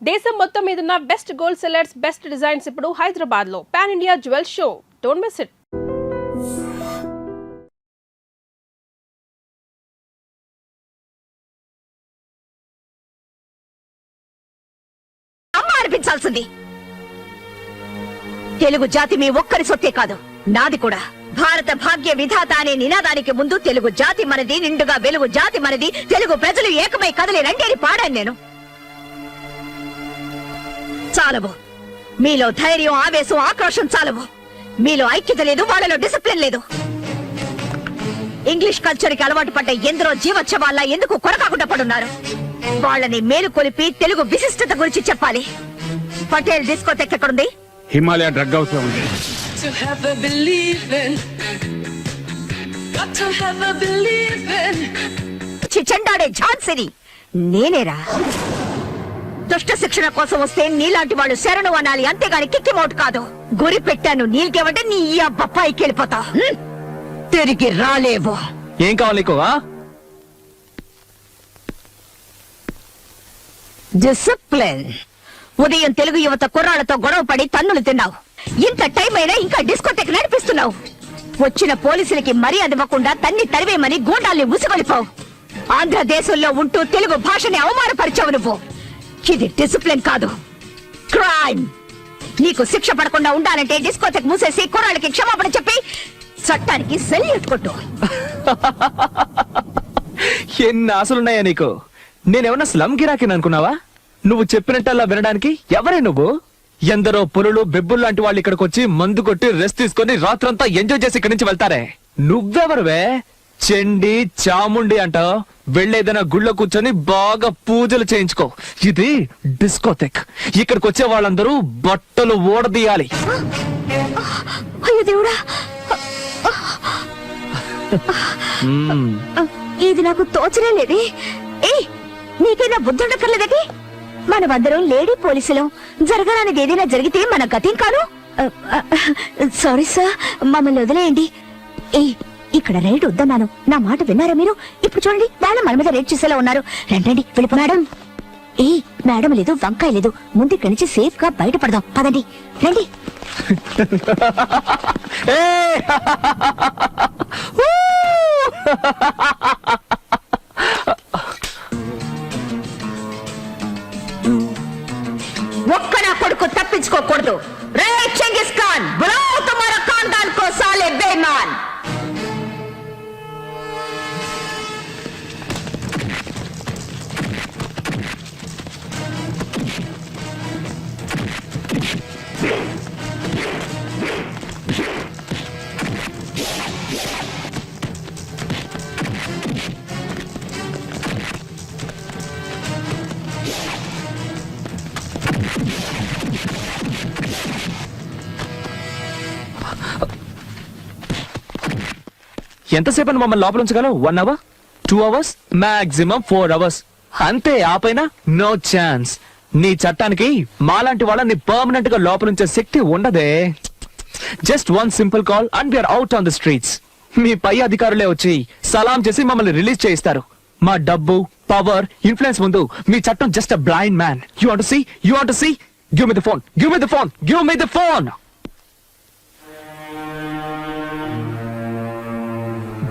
దేశం మొత్తం మీదున్న best gold sellers, best designs ఇప్పుడు హైదరాబాద్ లో pan India jewel show. Don't miss it. అనిపించాల్సింది తెలుగు జాతి మీ ఒక్కరి సొత్తే కాదు, నాది కూడా. భారత భాగ్య విధాత అనే నినాదానికి ముందు తెలుగు జాతి మనది, నిండుగా వెలుగు జాతి మనది, తెలుగు ప్రజలు ఏకమై కదలి రండి అని పాడాను నేను. చాలవు, మీలో ధైర్యం, ఆవేశం, ఆక్రోశం చాలవు. మీలో ఐక్యత లేదు, వాళ్ళలో డిసిప్లిన్ లేదు. ఇంగ్లీష్ కల్చర్ కి అలవాటు పడ్డ ఎందరో జీవోత్సవాల్లా ఎందుకు కొరకాకుండా పడున్నారు? వాళ్ళని మేలుకొలిపి తెలుగు విశిష్టత గురించి చెప్పాలి. పటేల్ డిస్కోటెక్ ఎక్కడుంది? హిమాలయ డ్రగ్ హౌస్ లో ఉంది. చెండాడే ఝాన్సీని నేనేరా. దుష్ట శిక్షణ కోసం వస్తే నీలాంటి వాళ్ళు శరణు అనాలి, అంతేగాని కిక్కి మౌట్ కాదు. గురి పెట్టాను నీళ్ళకేమంటే నీ అబ్బాయికి వెళ్ళిపోతా. తిరిగి రాలేవు. ఏం కావాలి నీకు? డిసిప్లిన్. ఉదయం తెలుగు యువత కుర్రాళ్లతో గొడవ పడి తన్నులు తిన్నావు. ఇంత టైం అయినా ఇంకా డిస్కోటెక్ నడిపిస్తున్నావు. వచ్చిన పోలీసులకి మర్యాద ఇవ్వకుండా తన్ని తరివేమని గూండాల్ని ఉసుగొలిపావు. ఆంధ్రదేశంలో ఉంటూ తెలుగు భాషని అవమానపరిచావు నువ్వు. ఇది డిసిప్లిన్ కాదు, క్రైమ్. నీకు శిక్ష పడకుండా ఉండాలంటే డిస్కోటెక్ మూసేసి కుర్రాళ్ళకి క్షమాపణ చెప్పి చట్టానికి సెల్యూట్ కొట్టు. ఎన్ని ఆశలున్నాయా నీకు? నేనేమన్నా స్లమ్ గిరాకిని అనుకున్నావా? నువ్వు చెప్పినట్టల్లా వినడానికి ఎవరే నువ్వు? ఎందరో పులులు, బెబ్బులు లాంటి వాళ్ళు ఇక్కడికి వచ్చి మందు కొట్టి రెస్ట్ తీసుకొని రాత్రంతా ఎంజాయ్ చేసి ఇక్కడి నుంచి వెళ్తారే. నువ్వెవరువే? చెండి చాముండి అంటావు. వెళ్ళేదైనా గుళ్ళో కూర్చొని బాగా పూజలు చేయించుకో. ఇది డిస్కోటెక్. ఇక్కడికి వచ్చే వాళ్ళందరూ బట్టలు ఓడదీయాలి. అయ్యో దేవుడా, ఇది నాకు తోచనే లేదే. నీకైనా బుద్ధుండక్కర్లేదటి? మనమందరం లేడీ పోలీసులం. జరగరానిది ఏదైనా జరిగితే మన గతేం కాదు. సారీ సార్, మమ్మల్ని వదిలేయండి. ఇక్కడ రైడ్ వద్దన్నాను, నా మాట విన్నారా మీరు? ఇప్పుడు చూడండి, వాళ్ళు మన మీద రైడ్ చేసేలా ఉన్నారు. రండి వెళ్ళిపో. మేడం, మేడం లేదు, వంకాయ లేదు. ముందు ఇక్కడి నుంచి సేఫ్ గా బయటపడదాం. పదండి, రండి. ఒక్క నా కొడుకు తప్పించుకోకూడదు. రే చెంగిస్ ఖాన్, బులాओ तुम्हारा खानदान को साले बेईमान. ఎంతసేపు మమ్మల్ని లోపల ఉంచగలవు? 1 hour, 2 hours, మాక్సిమం 4 hours. అంతే, ఆపైనా నో ఛాన్స్. నీ చట్టానికి మాలాంటి వాళ్ళని పర్మనెంట్ గా లోపల ఉంచే శక్తి ఉండదే. Just 1 simple call and we're out on the streets. మీ పై అధికారులే వచ్చి సలాం చేసి మమ్మల్ని రిలీజ్ చేయిస్తారు. మా డబ్బు, పవర్, ఇన్ఫ్లుయెన్స్ ముందు మీ చట్టం just a blind man. You want to see? You want to see? Give me the phone, give me the phone, give me the phone.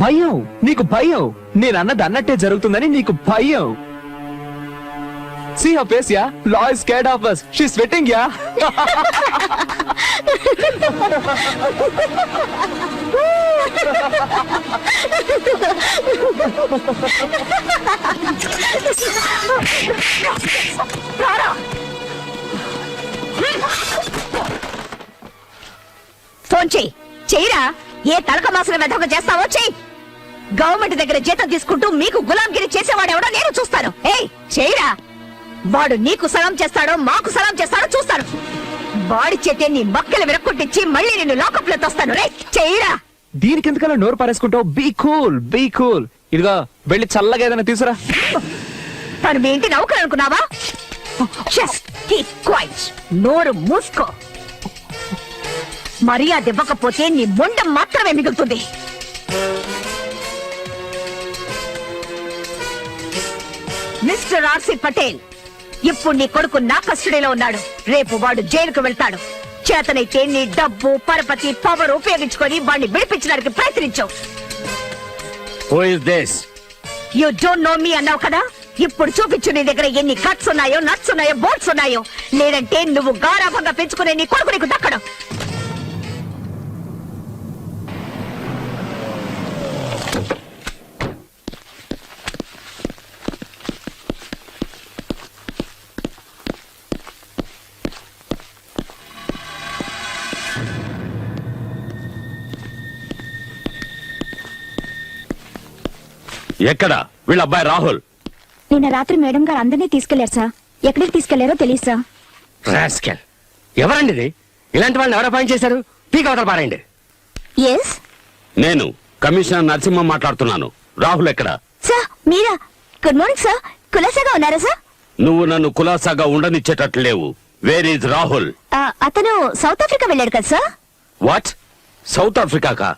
భయం, నీకు భయం. నేను అన్నది అన్నట్టే జరుగుతుందని నీకు భయం. See her face, yeah? Law is scared of us. She's sweating, yeah? Phone చెయ్యిరా. ఏ తలక మాసిన మెదక చేస్తావో చెయ్యి. గవర్నమెంట్ దగ్గర జీతం తీసుకుంటూ మీకు గులాంగిరి చేసేవాడు ఎవడో నేను చూస్తాను. చెయ్యిరా. వాడు నీకు సలాం చేస్తాడో మాకు సలాం చేస్తాడో చూస్తాను. వాడి చేతే నీ మక్కలు విరక్కొట్టించి మళ్ళీ నిన్ను లాకప్ లో తోస్తాను. రే చెయ్యిరా. దీనికి ఎందుకలా నోరు పారేసుకుంటావు? Be cool, be cool. ఇదిగో వెళ్ళి చల్లగా ఏదైనా తీసురా. తను మీ ఇంటి నౌకరు అనుకున్నావా? Just keep quiet. నోరు మూసుకో. మర్యాద ఇవ్వకపోతే నీ మొండం మాత్రమే మిగులుతుంది. మిస్టర్ ఆర్సి పటేల్, ఇప్పుడు నీ కొడుకు నా కస్టడీలో ఉన్నాడు. రేపు వాడు జైలుకు వెళ్తాడు. చేతనైతే నీ డబ్బు, పరపతి, పవర్ ఉపయోగించుకొని వాడిని విడిపించడానికి ప్రయత్నించావు. Who is this? You don't know me అన్నావు కదా. ఇప్పుడు చూపించు నీ దగ్గర ఎన్ని కట్స్ ఉన్నాయో, నట్స్ ఉన్నాయో, బోట్స్ ఉన్నాయో. లేదంటే నువ్వు గారాభంగా పెంచుకునే నీ కొడుకు నీకు దక్కడం. ఎక్కడ వీళ్ళ అబ్బాయి రాహుల్? నిన్న రాత్రి మేడం గారు అందరినీ తీసుకెళ్లారు సార్. ఎక్కడికి తీసుకెళ్లారో తెలియదు సార్. రాస్కెల్. ఎవరండి ఇది? ఇలాంటి వాళ్ళని ఎవరు అపాయింట్ చేశారు? పీక్ అవతల పారండి. ఎస్ నేను కమిషనర్ నరసింహ మాట్లాడుతున్నాను. రాహుల్ ఎక్కడ? సార్ మీరా? Good morning sir. కులాసాగా ఉన్నారా సార్? నువ్వు నన్ను కులాసాగా ఉండనిచ్చేటట్లు లేవు. Where is Rahul? అతను సౌత్ ఆఫ్రికా వెళ్ళాడు కదా సార్. వాట్? సౌత్ ఆఫ్రికాకా?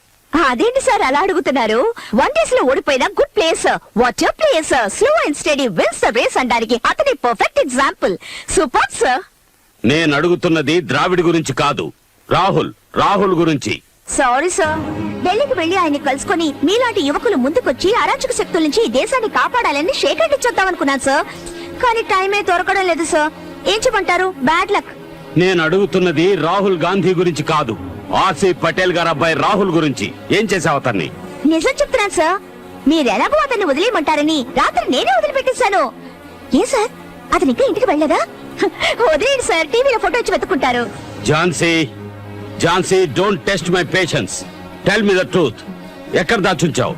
అదేంటి సార్ అలా అడుగుతున్నారు? 1 days లో ఓడిపోయిన good place. What your place? Slow and steady wins the race అనడానికి అతని పర్ఫెక్ట్ ఎగ్జాంపుల్. Super sir. నేను అడుగుతున్నది ద్రావిడ్ గురించి కాదు, రాహుల్ గురించి. Sorry sir. ఢిల్లీకి వెళ్లి ఆయన్ని కలుసుకొని మీలాంటి యువకులు ముందుకొచ్చి అరాచక శక్తుల నుంచి ఈ దేశాన్ని కాపాడాలని షేక్ హ్యాండ్ ఇచ్చొద్దామనుకున్నాను సార్. కానీ టైమే దొరకడం లేదు సార్. ఏం చెప్పంటారు? Bad luck. నేను అడుగుతున్నది రాహుల్ గాంధీ గురించి కాదు, ఆసిఫ్ పటేల్ గారు అబ్బాయి రాహుల్ గురించి. ఏం చేసావు అతన్ని? నిజం చెప్తున్నాను సార్. మీరెలాగో అతన్ని వదిలేయమంటారని రాత్రి నేనే వదిలిపెట్టేశాను. ఏ సార్ అతను ఇంకా ఇంటికి వెళ్ళదా? వదిలేండి సార్, టీవీలో ఫోటో వచ్చి వెతుకుంటారు. Jhansi don't test my patience. Tell me the truth. ఎక్కడ దాచుంచావు?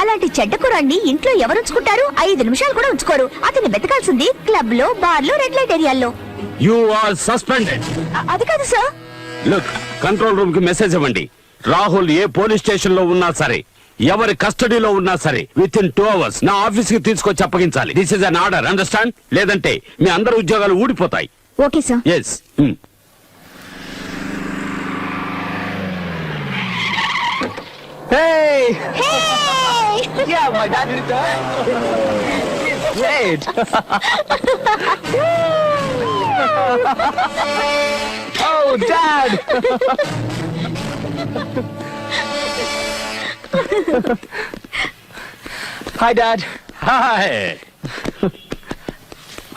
అలాంటి చెడ్డ కురాన్ని ఇంట్లో ఎవరు ఉంచుకుంటారు? 5 నిమిషాలు కూడా ఉంచుకోరు. అతన్ని వెతకాల్సింది క్లబ్ లో, బార్ లో, రెడ్ లైట్ ఏరియాల్లో. You are suspended. అది కాదు సార్. లుక్, కంట్రోల్ రూమ్ కి మెసేజ్ ఇవ్వండి. రాహుల్ ఏ పోలీస్ స్టేషన్ లో ఉన్నా సరే, ఎవరి కస్టడీలో ఉన్నా సరే, విత్ ఇన్ 2 hours నా ఆఫీస్ కి తీసుకొచ్చి అప్పగించాలి. This is an order, understand? లేదంటే మీ అందరి ఉద్యోగాలు ఊడిపోతాయి. Okay sir. Yes. Hey! Hey! Yeah, my dad returned. He's great. Oh, Dad! Hi, Dad. Hi.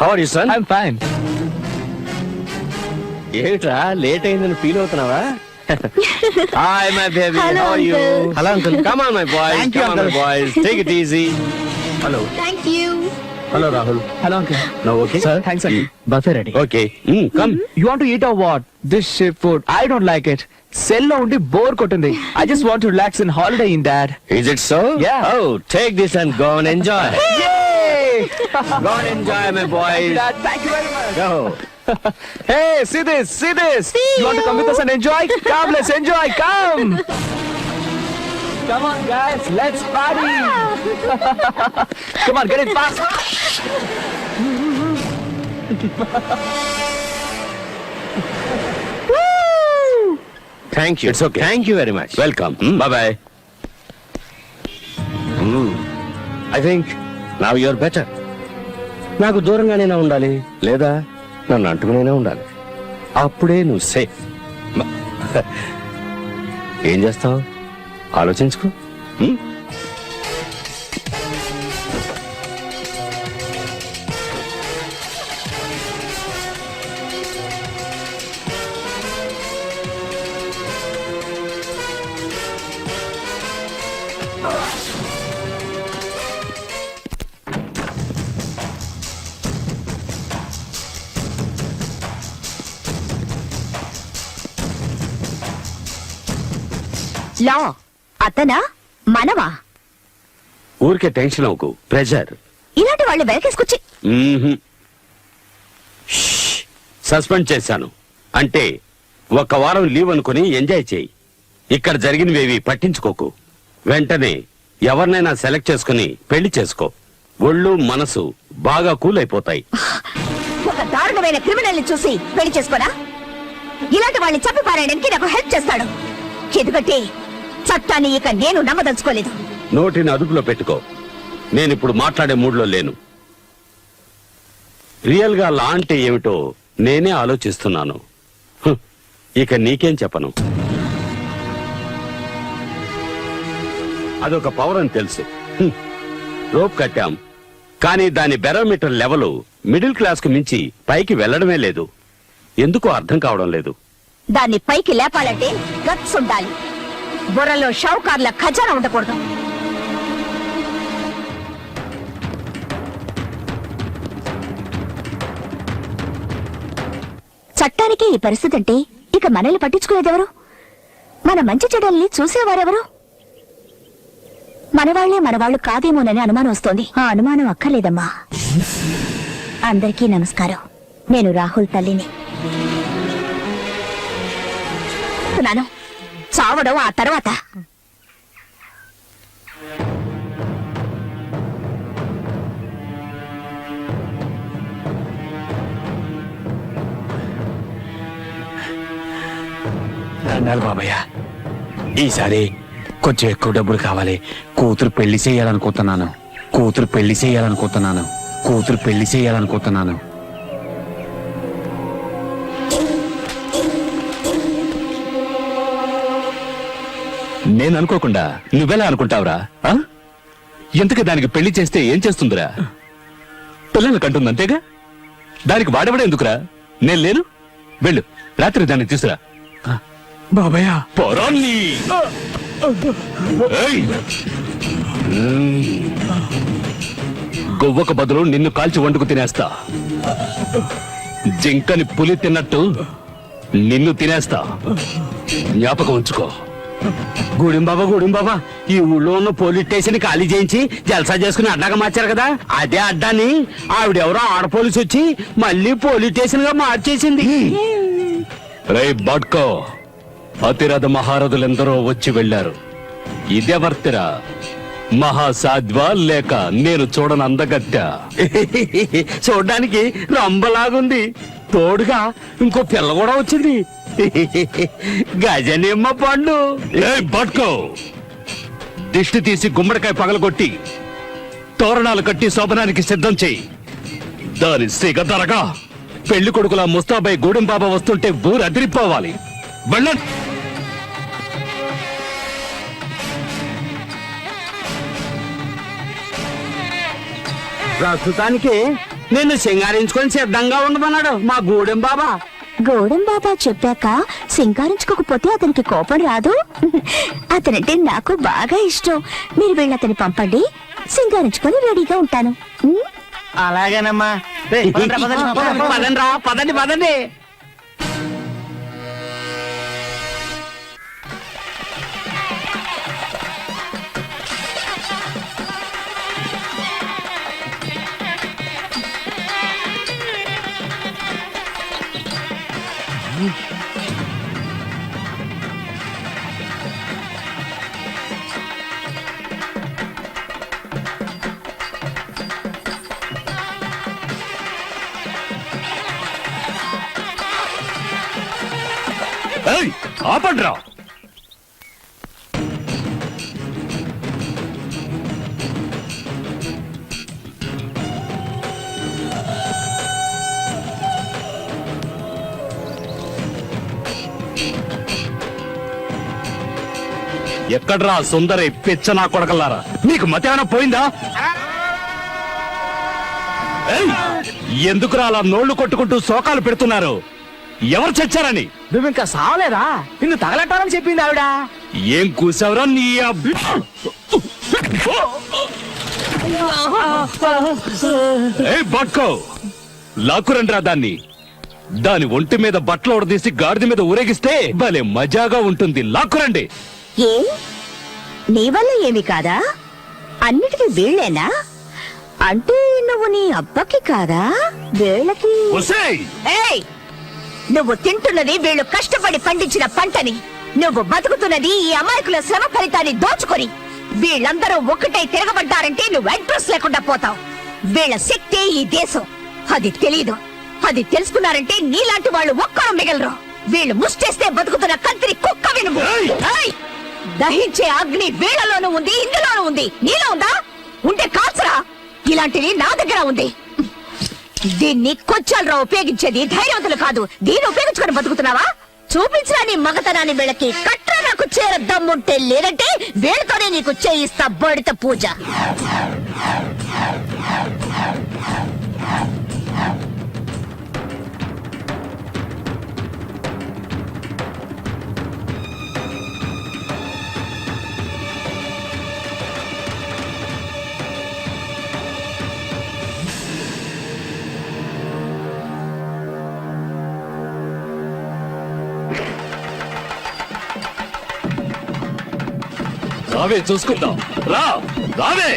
How are you son? I'm fine. ఏమిట్రా లేట్ అయిందని ఫీల్ అవుతున్నావా? Hi my baby, Hello, how are you? uncle. Hello uncle. Come on my boys, Thank you, come on my uncle. boys, take it easy. Hello. Thank you. Hello Rahul. Hello, Uncle. Now okay? Sir, thanks, Uncle. Buffet ready. Okay, come. You want to eat or what? This ship food, I don't like it. Cell lo undi bore kotundi. I just want to relax in holiday in Dad. Is it so? Yeah. Oh, take this and go and enjoy. Yay! Go and enjoy my boys. Dad, thank you very much. Go. Hey, see this, see this. You want to come with us and enjoy? Come, let's enjoy, come. Come on, guys, let's party. Come on, get it fast. Thank you. It's okay. Thank you very much. Welcome. Bye bye. I think now you're better. నాకు దూరంగానైనా ఉండాలి, లేదా నన్ను అంటుకునైనా ఉండాలి. అప్పుడే నువ్వు safe. ఏం చేస్తావు? ఆలోచించుకో. లా అతనా మనవా? ఊరికే టెన్షన్ అవ్వకు, ప్రెషర్. ఇలాంటి వాళ్ళు వెనకేసుకొచ్చి సస్పెండ్ చేశాను అంటే 1 వారం లీవ్ అనుకుని ఎంజాయ్ చేయి. ఇక్కడ జరిగినవేవి పట్టించుకోకు. వెంటనే ఎవరినైనా సెలెక్ట్ చేసుకుని పెళ్లి చేసుకో. ఒళ్ళు మనసు బాగా కూల్ అయిపోతాయి. ఒక దారుణమైన క్రిమినల్ ని చూసి పెళ్లి చేసుకోనా? ఇలాంటి వాళ్ళని చంపి పారేయడానికి నాకు హెల్ప్ చేస్తాడు. ఎందుకంటే చట్టాన్ని ఇక నేను నమ్మదలుచుకోలేదు. నోటిని అదుపులో పెట్టుకో. నేనిప్పుడు మాట్లాడే మూడ్లో లేను. రియల్ గా లా అంటే ఏమిటో నేనే ఆలోచిస్తున్నాను. హ్, ఇక నీకేం చెప్పను. అదొక పవర్ అని తెలుసు. హ్మ్. రోప్ కట్టాం, కానీ దాని బెరోమీటర్ లెవెల్ మిడిల్ క్లాస్ కు మించి పైకి వెళ్లడమే లేదు. ఎందుకో అర్థం కావడం లేదు. దాన్ని పైకి లేపాలంటే గట్స్ ఉండాలి. బుర్రలో షౌకార్ల ఖజానా ఉండకూడదు. చట్టానికి ఈ పరిస్థితి అంటే ఇక మనల్ని పట్టించుకునేదెవరు? మన మంచి చెడ్డల్ని చూసేవారెవరు? మనవాళ్లే మనవాళ్లు కాదేమోనని అనుమానం వస్తోంది. ఆ అనుమానం అక్కర్లేదమ్మా. అందరికీ నమస్కారం. నేను రాహుల్ తల్లిని. చావడం ఆ తర్వాత. అన్నాడు బాబయ్య, ఈసారి కొంచెం ఎక్కువ డబ్బులు కావాలి. కూతురు పెళ్లి చేయాలనుకుంటున్నాను. నేను అనుకోకుండా నువ్వెలా అనుకుంటావురా? ఆ? ఎందుకు దానికి పెళ్లి చేస్తే ఏం చేస్తుందిరా? పిల్లలు కంటుంది అంతేగా. దానికి వాడబడే ఎందుకురా? నేను లేను, వెళ్ళు రాత్రి దాన్ని తీసురా. బాబయ్య, పొరాన్ని గొవ్వకు బదులు నిన్ను కాల్చి వండుకు తినేస్తా. జింకని పులి తిన్నట్టు నిన్ను తినేస్తా. జ్ఞాపకం ఉంచుకో. గూడెం బాబా, ఈ ఊళ్ళో ఉన్న పోలీస్ స్టేషన్ ఖాళీ చేయించి జల్సా చేసుకుని అడ్డాగా మార్చారు కదా, అదే అడ్డాని ఆవిడెవరో ఆడ పోలీసు వచ్చి మళ్ళీ పోలీస్ స్టేషన్ గా మార్చేసింది. రే బాడ్కో, అతిరథ మహారథులెందరో వచ్చి వెళ్లారు. ఇదెవర్తిరా? మహాసాధ్వా లేక నేను చూడని అందగత్య? చూడ్డానికి రంబలాగుంది, తోడుగా ఇంకో పిల్ల కూడా వచ్చింది. గజనిమ్మ పండు. ఏ బాడ్కో, దిష్టి తీసి గుమ్మడికాయ పగలగొట్టి తోరణాలు కట్టి శోభనానికి సిద్ధం చెయ్యి. దాని సిగ ధరగా పెళ్లి కొడుకుల ముస్తాబై గూడెం బాబా వస్తుంటే ఊరు అదిరిపోవాలి. వెళ్ళండి. ప్రస్తుతానికి నిన్ను సింగారించుకొని సిద్ధంగా ఉండమన్నాడు మా గూడెం బాబా. గౌడం బాబా చెప్పాక సింగారించుకోకపోతే అతనికి కోపం రాదు. అతనంటే నాకు బాగా ఇష్టం. మీరు వెళ్ళి అతని పంపండి, సింగారించుకొని రెడీగా ఉంటాను. అలాగేనమ్మా. పదండి. ఆపండ్రా. ఎక్కడ్రా సుందరి పిచ్చ నా కొడకల్లారా? నీకు మతేమైనా పోయిందా? ఏయ్, ఎందుకురా అలా నోళ్లు కొట్టుకుంటూ శోకాలు పెడుతున్నారు? ఎవరు చచ్చారని? నువ్వు ఇంకా సావలేదా? నిన్ను తగలట్టాలని చెప్పింది ఆవిడ. ఏం కూసావురా నీ బట్కో, లాక్కురండ్రా దాన్ని. దాని ఒంటి మీద బట్టలు ఉడదీసి గాడిద మీద ఊరేగిస్తే భలే మజాగా ఉంటుంది. లాక్కురండి. ఏ నీ వల్ల ఏమి కాదా? అన్నిటికీ వీళ్ళేనా? అంటే నువ్వు నీ అబ్బకి కాదా? వీళ్ళకి ఒసేయ్! ఏయ్, నువ్వు తింటున్నది వీళ్ళు కష్టపడి పండించిన పంటని, నువ్వు బతుకుతున్నది ఈ అమాయకుల శ్రమ ఫలితాన్ని దోచుకొని. వీళ్ళందరూ ఒక్కటై తిరగబడ్డారంటే నువ్వు అడ్రస్ లేకుండా పోతావు. వీళ్ళ శక్తి ఈ దేశం, అది తెలీదు. అది తెలుసుకున్నారంటే నీలాంటి వాళ్ళు ఒక్కరు మిగలరు. వీళ్ళు ముష్టేస్తే బతుకుతున్న కంత్రి కుక్క వినుము. ఏయ్! దహించే అగ్ని వీళ్ళలోనూ ఉంది, ఇందులోనూ ఉంది. నీలో ఉందా? ఉంటే కాల్చరా. ఇలాంటివి నా దగ్గర ఉంది. దీన్ని కొంచెంరా ఉపయోగించేది, ధైర్యవంతులు కాదు. దీన్ని ఉపయోగించుకొని బతుకుతున్నావా? చూపించరా నీ మగతనాన్ని వీళ్ళకి. కట్రా నాకు చేర దమ్ముంటే, లేదంటే వీళ్ళతోనే నీకు చేయిస్తా బడిత పూజ. రావే చూసుకుందాం. రావే.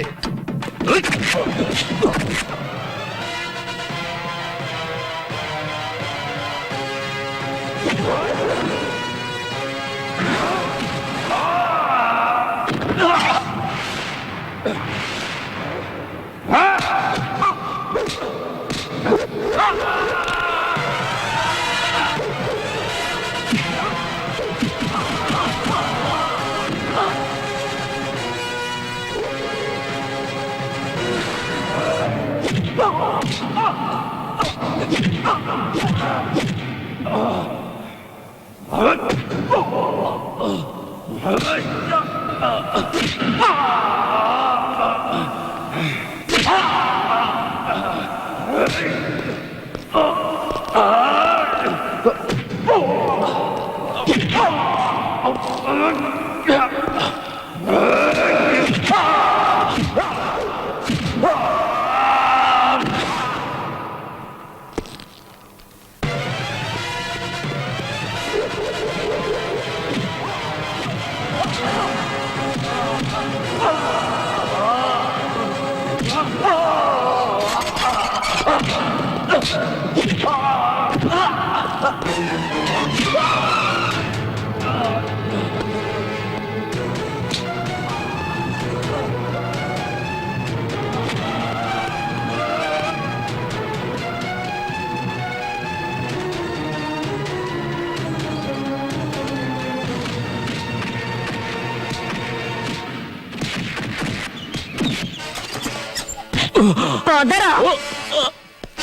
పోదరా,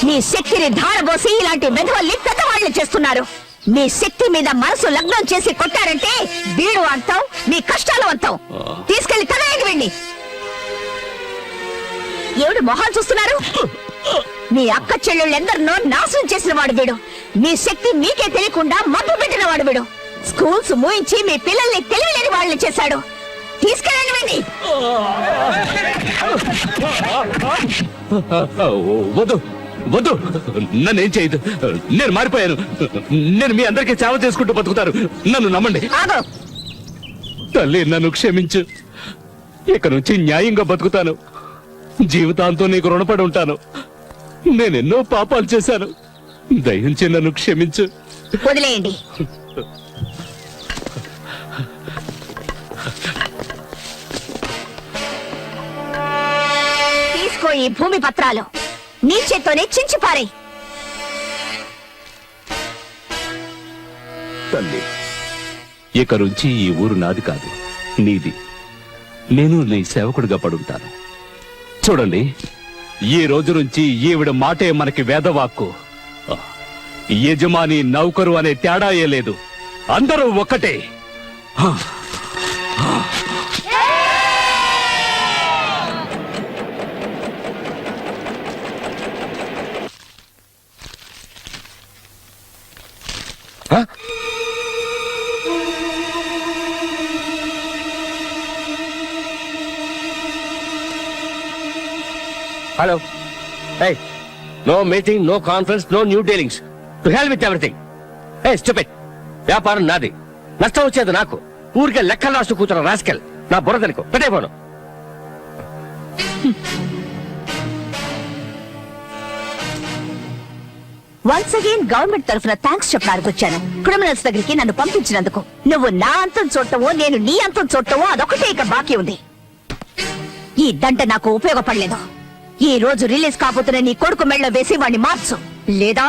నీ శక్తిని ధారబోసి ఇలాంటి మెధవల్ని పెద్దవాళ్ళు చేస్తున్నారు. మీ శక్తి మీద మనసు లగ్నం చేసి కొట్టారంటే వీడు అంతం, మీ కష్టాలు అంతం. తీసుకెళ్లి తనకి వెళ్ళి ఏడు మొహాలు చూస్తున్నారు? మీ అక్క చెల్లెళ్ళెందరినో నాశనం చేసిన వాడు వీడు. మీ శక్తి మీకే తెలియకుండా మబ్బు పెట్టిన వాడు వీడు. స్కూల్స్ మూయించి మీ పిల్లల్ని తెలియలేని వాళ్ళని చేశాడు. తీసుకెళ్ళండి. వద్దు వద్దు, నన్నేం చేయదు. నేను మారిపోయాను. నేను మీ అందరికీ సేవ చేసుకుంటూ బతుకుతాను. నన్ను నమ్మండి. ఆగో. తల్లి, నన్ను క్షమించు. ఇక నుంచి న్యాయంగా బతుకుతాను. జీవితాంతం నీకు రుణపడి ఉంటాను. నేనెన్నో పాపాలు చేశాను. దయించి నన్ను క్షమించు. వదిలేయండి. తీసుకో ఈ భూమి పత్రాలు. నీ చేత్తోనే చించిపారే. తల్లి, ఇక నుంచి ఈ ఊరు నాది కాదు, నీది. నేను నీ సేవకుడిగా పడుంటాను. చూడండి, ఈ రోజు నుంచి ఈవిడ మాటే మనకి వేదవాక్కు. యజమాని నౌకరు అనే తేడాయే లేదు. అందరూ ఒక్కటే. Hello. Hey, no meeting, no conference, no new dealings. To hell with everything. Hey, stupid. వ్యాపారం నాది, నష్టం వచ్చేది నాకు. ఊరికే లెక్కలు రాస్తూ కూర్చున్న రాస్కెల్. నా బుర్రదనుకో పెట్టేపోను. వన్స్ అగైన్ గవర్నమెంట్ తరఫున థ్యాంక్స్ చెప్పడానికి వచ్చాను. క్రిమినల్స్ దగ్గరికి నన్ను పంపించినందుకు. నువ్వు నా అంతం చూడటమో, నేను నీ అంతం చూడటమో అదొకటే ఇక బాకీ ఉంది. ఈ దండ నాకు ఉపయోగపడలేదు. ఈ రోజు రిలీజ్ కాబోతున్న నీ కొడుకు మెళ్ళ వేసి వాడిని మార్చు, లేదా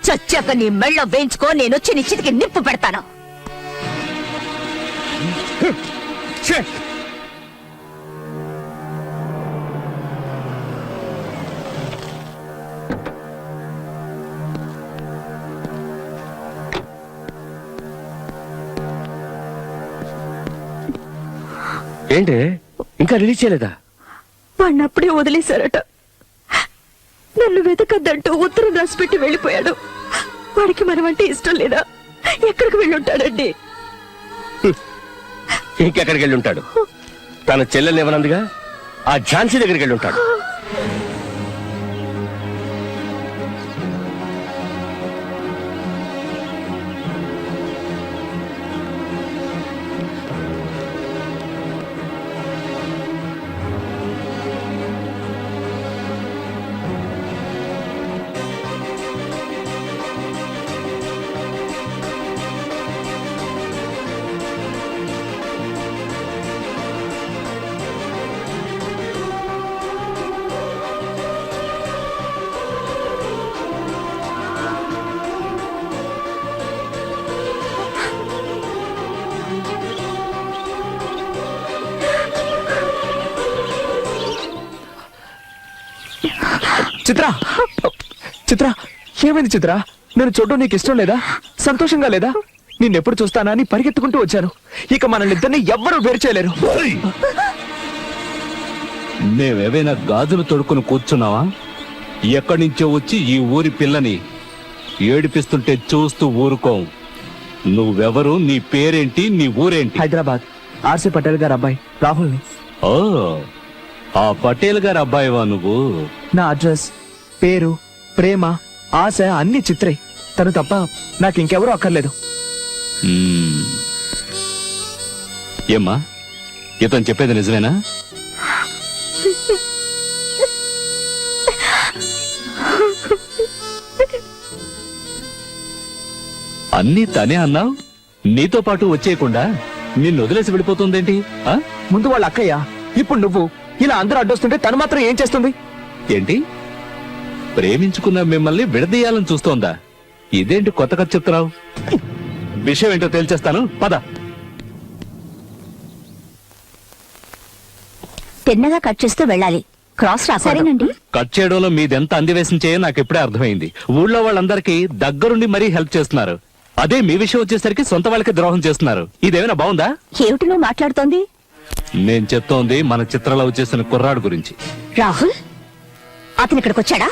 చచ్చాక నీ మెళ్ళ వేయించుకో. నేనొచ్చి నీ చితికి నిప్పు పెడతాను. ఏంటి ఇంకా రిలీజ్ చేయలేదా? వాడిని అప్పుడే వదిలేశారట. నన్ను వెతకద్దంటూ ఉత్తరం రాసిపెట్టి వెళ్ళిపోయాడు. వాడికి మనమంటే ఇష్టం లేదా? ఎక్కడికి వెళ్ళుంటాడండి? ఇంకెక్కడికి వెళ్ళి ఉంటాడు? తన చెల్లెల్ని ఇవ్వనందుగా ఆ ఝాన్సీ దగ్గరికి వెళ్ళి ఉంటాడు. చిత్ర, చిత్ర, ఏమైంది చిత్ర? నేను చూడడం నీకు ఇష్టం లేదా? సంతోషంగా లేదా? నిన్నెప్పుడు చూస్తానా అని పరిగెత్తుకుంటూ వచ్చాను. ఇక మనల్నిద్దరిని ఎవ్వరూ వేరు చేయలేరు. మేమేవైనా గాజులు తొడుక్కుని కూర్చున్నావా? ఎక్కడి నుంచో వచ్చి ఈ ఊరి పిల్లని ఏడిపిస్తుంటే చూస్తూ ఊరుకోం. నువ్వెవరు? నీ పేరేంటి? నీ ఊరేంటి? హైదరాబాద్ ఆర్సీ పటేల్ గారు అబ్బాయి రాహుల్ని. ఓ, ఆ పటేల్ గారి అబ్బాయివా నువ్వు? నా అడ్రస్, పేరు, ప్రేమ, ఆశ అన్ని చిత్రే. తను తప్ప నాకు ఇంకెవరూ అక్కర్లేదు. మ్మ్. ఏమ్మా, ఇతను చెప్పేది నిజమేనా? అన్నీ తనే అన్నావు. నీతో పాటు వచ్చేయకుండా నిన్ను వదిలేసి వెళ్ళిపోతుందేంటి? ఆ? ముందు వాళ్ళ అక్కయ్య, ఇప్పుడు నువ్వు. ఇలా అందరూ అడ్డొస్తుంటే తను మాత్రం ఏం చేస్తుంది? ఏంటి, ప్రేమించుకున్న మిమ్మల్ని విడదీయాలని చూస్తోందా? ఇదేంటి కొత్త కథ చెప్తున్నావు? విషయం ఏంటో తేల్చేస్తాను, పద. తిన్నగా కట్ చేస్తూ వెళ్ళాలి. క్రాస్ రా. సరేనండి. కట్ చేయడంలో మీదెంత అందివేశం చేయో నాకు ఇప్పుడే అర్థమైంది. ఊళ్ళో వాళ్ళందరికీ దగ్గరుండి మరీ హెల్ప్ చేస్తున్నారు. అదే మీ విషయం వచ్చేసరికి సొంత వాళ్ళకి ద్రోహం చేస్తున్నారు. ఇదేమైనా బాగుందా? ఏమిటి నువ్వు మాట్లాడుతోంది? నేను చెప్తోంది మన చిత్రలో వచ్చేసిన కుర్రాడు గురించి. రాహుల్ అతను ఇక్కడికి వచ్చాడా?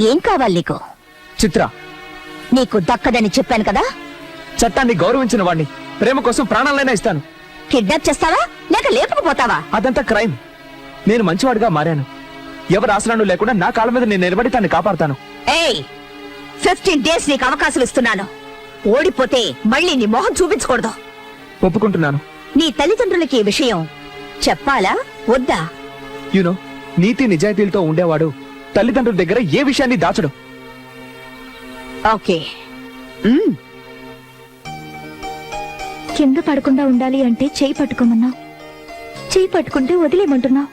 ఏం కావాలి నీకు? చిత్ర, నీకు దక్కదని చెప్పాను కదా. చట్టాన్ని గౌరవించిన వాడిని, ప్రేమ కోసం ప్రాణాలైనా ఇస్తాను. కిడ్నాప్ చేస్తావా లేక లేపుకుపోతావా? అదంతా క్రైమ్. నేను మంచివాడిగా మారాను. ఎవరు ఆసరాను లేకుండా నా కాళ్ళ మీద నేను నిలబడి తన్ని కాపాడుతాను. ఏయ్, 15 డేస్ నీకు అవకాశం ఇస్తున్నాను. ఓడిపోతే మళ్ళీ నీ మొహం చూపించకూడదు. ఒప్పుకుంటున్నాను. నీ తల్లిదండ్రులకి ఈ విషయం చెప్పాలా వద్దా? యూనో, నీతి నిజాయితీలతో ఉండేవాడు తల్లిదండ్రుల దగ్గర ఏ విషయాన్ని దాచడు. ఓకే. కింద పడకుండా ఉండాలి అంటే చేయి పట్టుకోమన్నావు. చేయి పట్టుకుంటే వదిలేమంటున్నావు.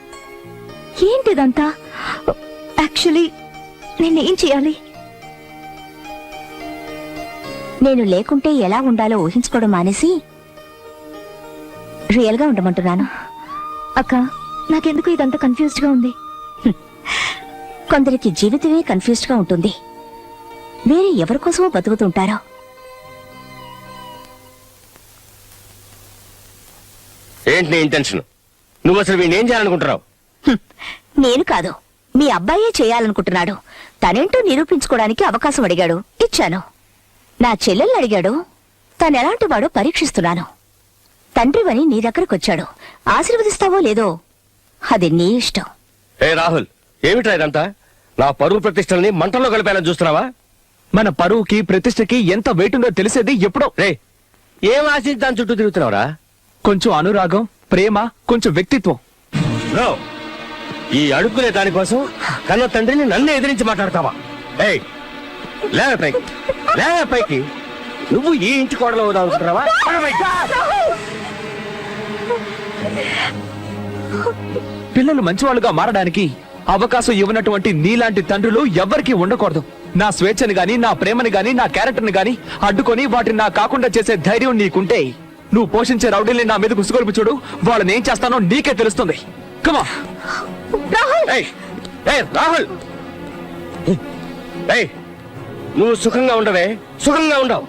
ఏంటిదంతా? యాక్చువల్లీ నేనేం చేయాలి? నేను లేకుంటే ఎలా ఉండాలో ఊహించుకోవడం మానేసి రియల్ గా ఉండమంటున్నాను. అక్క, నాకెందుకు ఇదంతా కన్ఫ్యూజ్డ్ గా ఉంది. కొందరికి జీవితమే కన్ఫ్యూజ్డ్ గా ఉంటుంది. వేరే ఎవరి కోసమో బతుకుతుంటారో. ఏంటి నీ ఇంటెన్షన్? నువ్వు అసలు వీడిని ఏం చేయాలనుకుంటున్నావు? నేను కాదు, మీ అబ్బాయే చేయాలనుకుంటున్నాడు. తనేంటో నిరూపించుకోవడానికి అవకాశం అడిగాడు, ఇచ్చాను. నా చెల్లెల్ని అడిగాడు, తనెలాంటి వాడో పరీక్షిస్తున్నాను. తండ్రివని నీ దగ్గరకొచ్చాడు. ఆశీర్వదిస్తావో లేదో అది నీ ఇష్టం. ఏ రాహుల్, ఏమిట్రా ఇదంతా? నా పరువు ప్రతిష్టల్ని మంటల్లో కలిపేయాలని చూస్తున్నావా? మన పరువుకి ప్రతిష్టకి ఎంత వెయిట్ ఉందో తెలిసేది ఎప్పుడో. రే, ఏం ఆశించి దాని చుట్టూ తిరుగుతున్నావురా? కొంచెం అనురాగం, ప్రేమ, కొంచెం వ్యక్తిత్వం. బ్రో, ఈ అడుక్కునే దానికోసం కన్న తండ్రిని నన్ను ఎదిరించి మాట్లాడతావా? ఏయ్, లేవే పైకి, లేవే పైకి. నువ్వు ఈ ఇంటి కోడలో అవుతున్నావా? పిల్లలు మంచివాళ్ళుగా మారడానికి అవకాశం ఇవ్వనటువంటి నీలాంటి తండ్రులు ఎవ్వరికీ ఉండకూడదు. నా స్వేచ్ఛని గాని, నా ప్రేమని గాని, నా క్యారెక్టర్ని గాని అడ్డుకొని వాటిని నా కాకుండా చేసే ధైర్యం నీకుంటే నువ్వు పోషించే రౌడీల్ని నా మీద గుసుగొలుపు చూడు. వాళ్ళని ఏం చేస్తానో నీకే తెలుస్తుంది. కమా రాహుల్, నువ్వు సుఖంగా ఉండవే, సుఖంగా ఉండవు.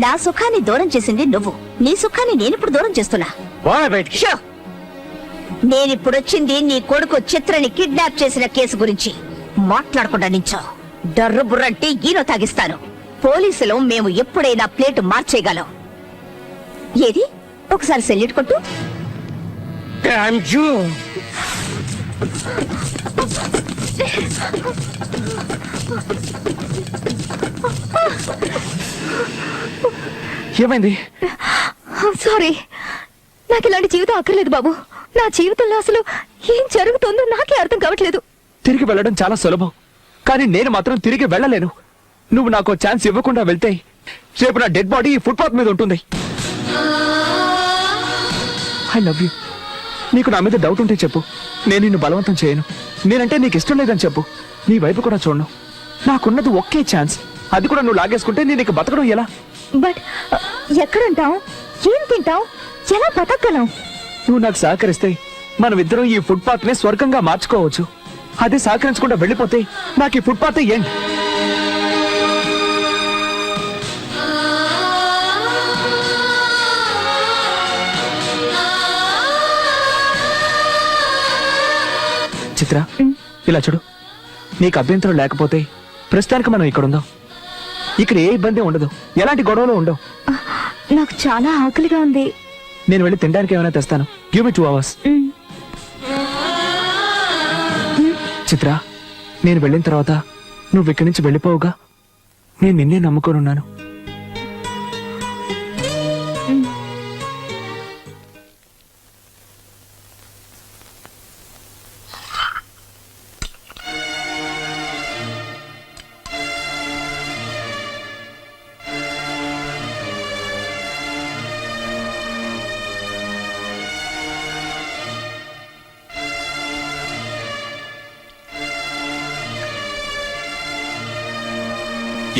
నా సుఖాన్ని దూరం చేసింది నువ్వు, నీ సుఖాన్ని నేనిప్పుడు దూరం చేస్తున్నా. పోయ్ బయటికి. షో! నేనిప్పుడొచ్చింది నీ కొడుకు చిత్రని కిడ్నాప్ చేసిన కేసు గురించి మాట్లాడకుండా నించో. డర్రు బుర్రంటే ఈనో తాగిస్తాను. పోలీసులు మేము ఎప్పుడైనా ప్లేటు మార్చేయగలం. ఏది ఒకసారి సెల్యూట్ కొట్టు. Damn you. ఏమైంది? సారీ, నాకు ఇలాంటి జీవితం అక్కర్లేదు బాబు. నా జీవితంలో అసలు ఏం జరుగుతుందో నాకే అర్థం కావట్లేదు. తిరిగి వెళ్ళడం చాలా సులభం, కానీ నేను మాత్రం తిరిగి వెళ్ళలేను. నువ్వు నాకు ఛాన్స్ ఇవ్వకుండా వెళ్తే రేపు నా డెడ్ బాడీ ఈ ఫుట్పాత్ మీద ఉంటుంది. I love you. నీకు నా మీద డౌట్ ఉంటే చెప్పు, నేను నిన్ను బలవంతం చేయను. నేనంటే నీకు ఇష్టం లేదని చెప్పు, నీ వైపు కూడా చూడను. నాకున్నది ఒకే ఛాన్స్, అది కూడా నువ్వు లాగేసుకుంటే నేను ఇక బతకడం ఎలా? బట్ ఎక్కడుంటావు, ఏం తింటావు, ఎలా బతకగలం? నువ్వు నాకు సహకరిస్తే మనమిద్దరం ఈ ఫుట్పాత్ ని స్వర్గంగా మార్చుకోవచ్చు. అదే సహకరించకుండా వెళ్ళిపోతే నాకు ఈ ఫుట్పాత్ ఏంటి? చిత్ర, ఇలా చూడు. నీకు అభ్యంతరం లేకపోతే ప్రస్తుతానికి మనం ఇక్కడ ఉందాం. ఇక్కడ ఏ ఇబ్బంది ఉండదు, ఎలాంటి గొడవలు ఉండవు. నాకు చాలా ఆకలిగా ఉంది. నేను వెళ్ళి తినడానికి ఏమైనా తెస్తాను. Give me 2 hours. చిత్ర, నేను వెళ్ళిన తర్వాత నువ్వు ఇక్కడి నుంచి వెళ్ళిపోవుగా. నేను నిన్నే నమ్ముకోనున్నాను.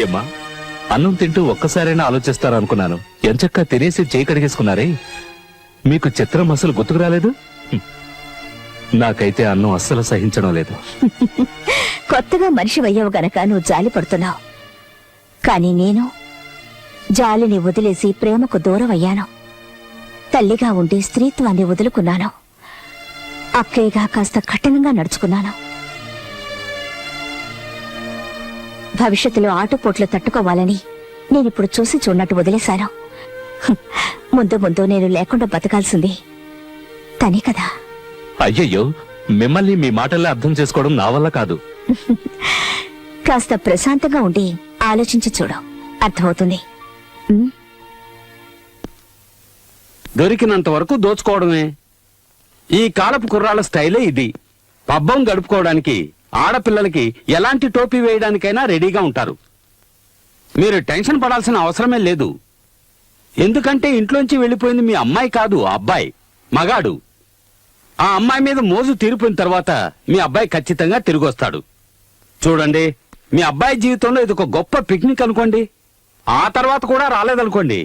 ఏమ్మా, అన్నం తింటూ ఒక్కసారైనా ఆలోచిస్తారనుకున్నాను. ఎంచక్కా తినేసి చేయి కడిగేసుకున్నారే. మీకు చిత్రం అసలు గుర్తుకు రాలేదు? నాకైతే అన్నం అస్సలు సహించడం లేదు. కొత్తగా మనిషి అయ్యావు గనక నువ్వు జాలి పడుతున్నావు. కానీ నేను జాలిని వదిలేసి ప్రేమకు దూరం అయ్యాను. తల్లిగా ఉండి స్త్రీత్వాన్ని వదులుకున్నాను. అక్కయ్యగా కాస్త కఠినంగా నడుచుకున్నాను. భవిష్యత్తులో ఆటుపోట్లు తట్టుకోవాలని నేనిప్పుడు చూసి చూడనట్టు వదిలేశాను. ముందు ముందు నేను లేకుండా బతకాల్సింది తనే కదా. అయ్యయ్యో, మిమ్మల్ని మీ మాటల్లో అర్థం చేసుకోవడం నా వల్ల కాదు. కాస్త ప్రశాంతంగా ఉండి ఆలోచించి చూడు, అర్థమవుతుంది. దొరికినంత వరకు దోచుకోవడమే ఈ కాలపు కుర్రాళ్ళ స్టైలే ఇది. పబ్బం గడుపుకోవడానికి ఆడపిల్లలకి ఎలాంటి టోపీ వేయడానికైనా రెడీగా ఉంటారు. మీరు టెన్షన్ పడాల్సిన అవసరమే లేదు. ఎందుకంటే ఇంట్లోంచి వెళ్ళిపోయింది మీ అమ్మాయి కాదు, అబ్బాయి, మగాడు. ఆ అమ్మాయి మీద మోజు తీరిపోయిన తర్వాత మీ అబ్బాయి ఖచ్చితంగా తిరిగి వస్తాడు. చూడండి, మీ అబ్బాయి జీవితంలో ఇది ఒక గొప్ప పిక్నిక్ అనుకోండి. ఆ తర్వాత కూడా రాలేదనుకోండి,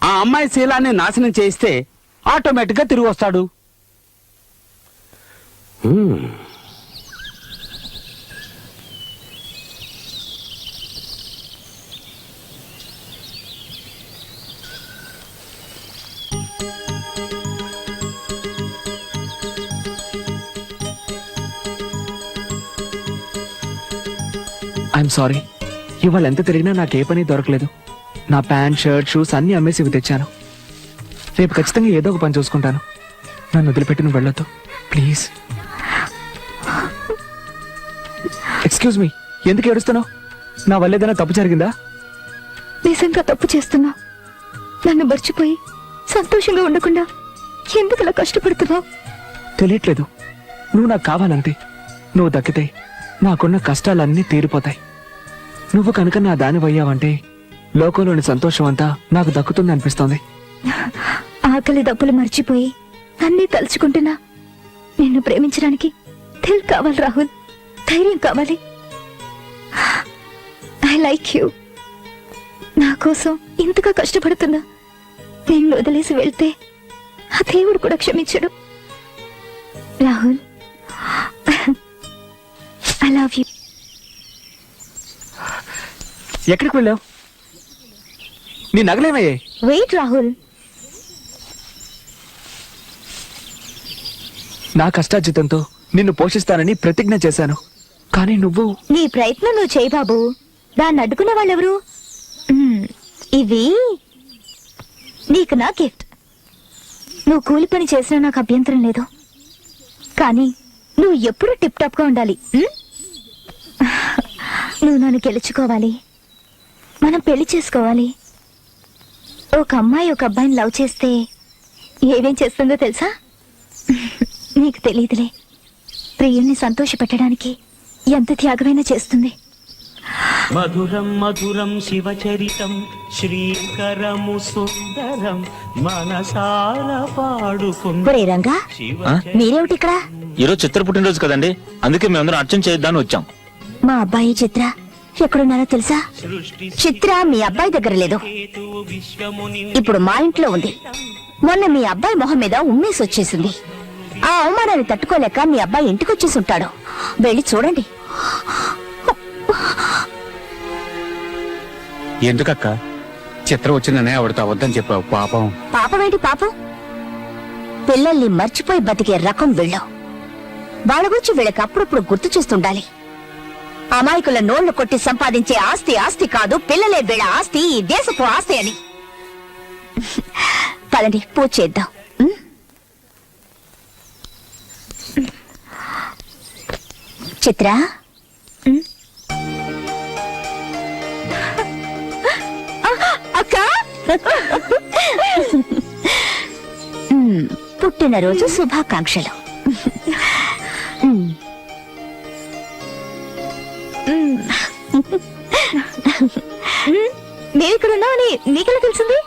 ఆ అమ్మాయి శీలాన్ని నాశనం చేయిస్తే ఆటోమేటిక్ గా తిరిగి వస్తాడు. I'm sorry. ఇవాళ ఎంత తిరిగినా నాకు ఏ పని దొరకలేదు. నా ప్యాంట్, షర్ట్, షూస్ అన్ని అమ్మేసి ఇవి తెచ్చాను. రేపు ఖచ్చితంగా ఏదో ఒక పని చూసుకుంటాను. నన్ను వదిలిపెట్టి నువ్వు వెళ్ళొద్దు ప్లీజ్. ఎక్స్క్యూజ్ మీ, ఎందుకు ఏడుస్తున్నావు? నా వల్ల ఏదైనా తప్పు జరిగిందా? నిజంగా తప్పు చేస్తున్నా. నన్ను మర్చిపోయి సంతోషంగా ఉండకుండా ఎందుకు ఇలా కష్టపడుతున్నావు? తెలియట్లేదు. నువ్వు నాకు కావాలంతే. నువ్వు దక్కితే నాకున్న కష్టాలన్నీ తీరిపోతాయి. నువ్వు కనుక నా దానివయ్యావంటే లోకంలోని సంతోషం అంతా నాకు దక్కుతుంది అనిపిస్తోంది. ఆకలి దప్పులు మర్చిపోయి అన్నీ తలుచుకుంటున్నా. నిన్ను ప్రేమించడానికి దిల్ కావాలి రాహుల్, ధైర్యం కావాలి. I like you. నా కోసం ఇంతగా కష్టపడుతున్నా నిన్ను వదిలేసి వెళ్తే ఆ దేవుడు కూడా క్షమించడు. Rahul, I love you. ఎక్కడికి వెళ్ళావు? నీ నగలేమయ్యే? వెయిట్ రాహుల్, నా కష్టార్జితంతో నిన్ను పోషిస్తానని ప్రతిజ్ఞ చేశాను. కానీ నువ్వు నీ ప్రయత్నం నువ్వు చేయి బాబు. దాన్ని అడ్డుకునే వాళ్ళెవరు? ఇవి నీకు నా గిఫ్ట్. నువ్వు కూలి పని చేసినా నాకు అభ్యంతరం లేదు, కానీ నువ్వు ఎప్పుడూ టిప్ టాప్ గా ఉండాలి. నువ్వు నన్ను గెలుచుకోవాలి, మనం పెళ్లి చేసుకోవాలి. ఒక అమ్మాయి ఒక అబ్బాయిని లవ్ చేస్తే ఏమేం చేస్తుందో తెలుసా? నీకు తెలియదులే, ప్రియుణ్ణి సంతోషపెట్టడానికి ఎంత త్యాగమైనా చేస్తుంది. మధురం మధురం శివచరితం శ్రీకరము సుందరం మనసార పాడుకుందాం. ఒరే రంగా, మీరేమిటి ఇక్కడ? ఈరోజు చిత్ర పుట్టినరోజు కదండి, అందుకే మేమందరం అర్చన చేద్దామని వచ్చాం. మా అబ్బాయి చిత్ర ఎక్కడున్నారో తెలుసా? చిత్ర మీ అబ్బాయి దగ్గర లేదు, ఇప్పుడు మా ఇంట్లో ఉంది. మొన్న మీ అబ్బాయి మొహం మీద ఉమ్మేసి వచ్చేసింది. ఆ అవమానాన్ని తట్టుకోలేక మీ అబ్బాయి ఇంటికి వచ్చేసి ఉంటాడు. వెళ్ళి చూడండి. ఎందుకక్క చిత్ర వచ్చిందనే ఆవిడతో అవద్దని చెప్పావు? పాపం. పాపమేంటి పాపం? పిల్లల్ని మర్చిపోయి బతికే రకం వీళ్ళు. వాళ్ళ గురించి వీళ్ళకి అప్పుడప్పుడు గుర్తు చేస్తుండాలి. అమాయకుల నోళ్లు కొట్టి సంపాదించే ఆస్తి ఆస్తి కాదు, పిల్లలే వీళ్ళ ఆస్తి, ఈ దేశపు ఆస్తి అని. పదండి, పూజ చేద్దాం. చిత్ర, అక్క, పుట్టినరోజు శుభాకాంక్షలు. నేనిక్కడున్నావని నీకెలా తెలిసింది?